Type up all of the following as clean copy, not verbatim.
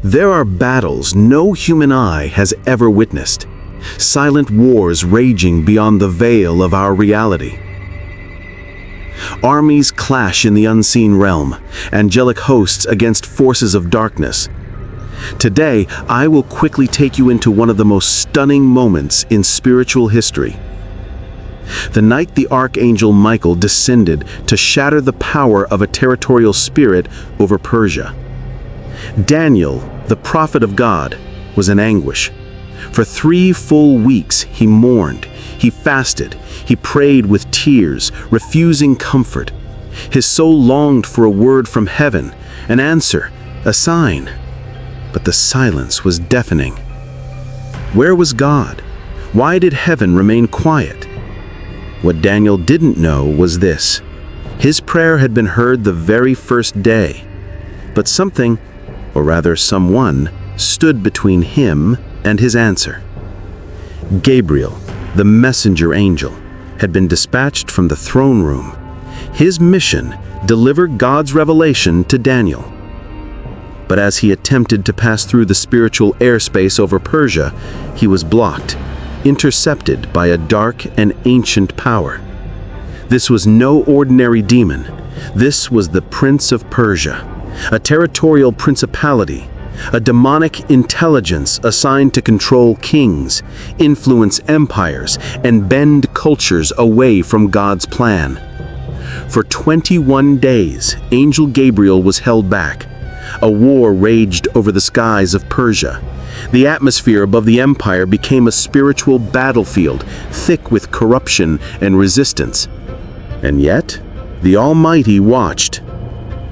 There are battles no human eye has ever witnessed, silent wars raging beyond the veil of our reality. Armies clash in the unseen realm, angelic hosts against forces of darkness. Today, I will quickly take you into one of the most stunning moments in spiritual history. The night the archangel Michael descended to shatter the power of a territorial spirit over Persia. Daniel, the prophet of God, was in anguish. For 3 full weeks he mourned, he fasted, he prayed with tears, refusing comfort. His soul longed for a word from heaven, an answer, a sign. But the silence was deafening. Where was God? Why did heaven remain quiet? What Daniel didn't know was this: his prayer had been heard the very first day, but something, or rather someone, stood between him and his answer. Gabriel, the messenger angel, had been dispatched from the throne room. His mission: deliver God's revelation to Daniel. But as he attempted to pass through the spiritual airspace over Persia, he was blocked, intercepted by a dark and ancient power. This was no ordinary demon. This was the Prince of Persia, a territorial principality, a demonic intelligence assigned to control kings, influence empires, and bend cultures away from God's plan. For 21 days, Angel Gabriel was held back. A war raged over the skies of Persia. The atmosphere above the empire became a spiritual battlefield, thick with corruption and resistance. And yet, the Almighty watched.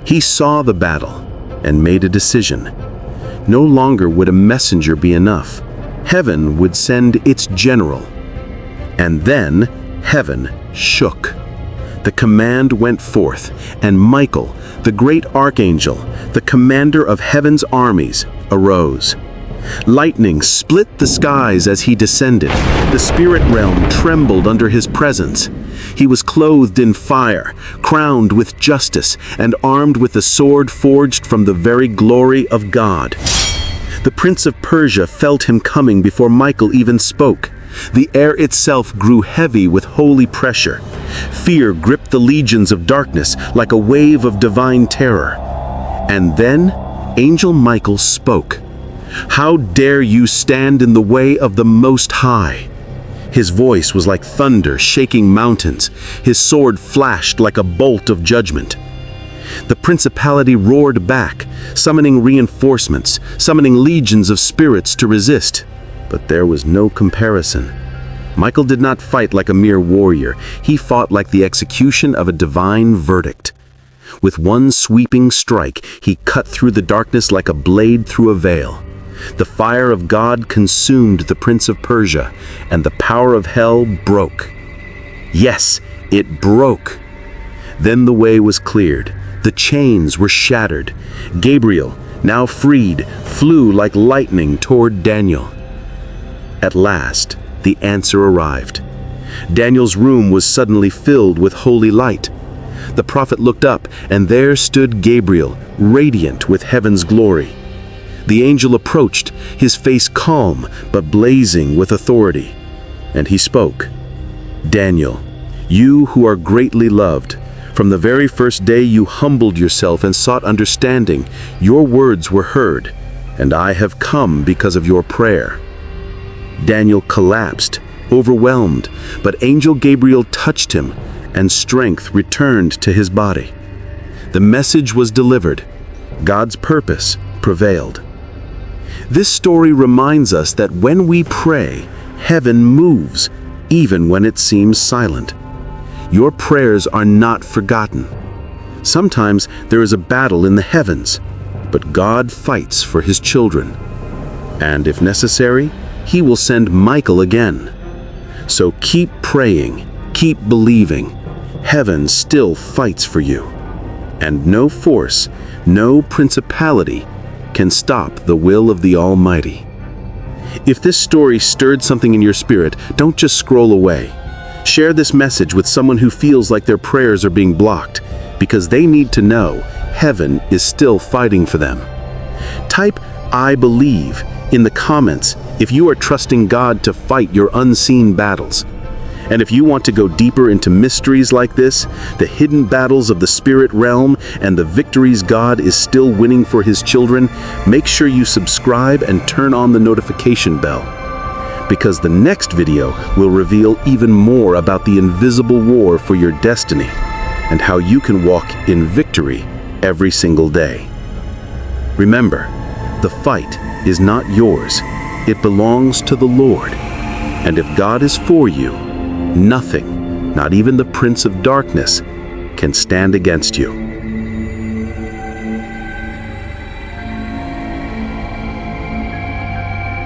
He saw the battle and made a decision. No longer would a messenger be enough. Heaven would send its general. And then, heaven shook. The command went forth, and Michael, the great archangel, the commander of heaven's armies, arose. Lightning split the skies as he descended. The spirit realm trembled under his presence. He was clothed in fire, crowned with justice, and armed with a sword forged from the very glory of God. The Prince of Persia felt him coming before Michael even spoke. The air itself grew heavy with holy pressure. Fear gripped the legions of darkness like a wave of divine terror. And then, Angel Michael spoke. "How dare you stand in the way of the Most High?" His voice was like thunder shaking mountains. His sword flashed like a bolt of judgment. The principality roared back, summoning reinforcements, summoning legions of spirits to resist. But there was no comparison. Michael did not fight like a mere warrior. He fought like the execution of a divine verdict. With one sweeping strike, he cut through the darkness like a blade through a veil. The fire of God consumed the Prince of Persia, and the power of hell broke. Yes, it broke. Then the way was cleared. The chains were shattered. Gabriel, now freed, flew like lightning toward Daniel. At last, the answer arrived. Daniel's room was suddenly filled with holy light. The prophet looked up, and there stood Gabriel, radiant with heaven's glory. The angel approached, his face calm but blazing with authority. And he spoke, "Daniel, you who are greatly loved, from the very first day you humbled yourself and sought understanding, your words were heard, and I have come because of your prayer." Daniel collapsed, overwhelmed, but Angel Gabriel touched him, and strength returned to his body. The message was delivered. God's purpose prevailed. This story reminds us that when we pray, heaven moves, even when it seems silent. Your prayers are not forgotten. Sometimes there is a battle in the heavens, but God fights for his children. And if necessary, he will send Michael again. So keep praying, keep believing. Heaven still fights for you. And no force, no principality can stop the will of the Almighty. If this story stirred something in your spirit, don't just scroll away. Share this message with someone who feels like their prayers are being blocked, because they need to know heaven is still fighting for them. Type "I believe" in the comments if you are trusting God to fight your unseen battles. And if you want to go deeper into mysteries like this, the hidden battles of the spirit realm and the victories God is still winning for his children, make sure you subscribe and turn on the notification bell. Because the next video will reveal even more about the invisible war for your destiny and how you can walk in victory every single day. Remember, the fight is not yours. It belongs to the Lord. And if God is for you, nothing, not even the Prince of Darkness, can stand against you.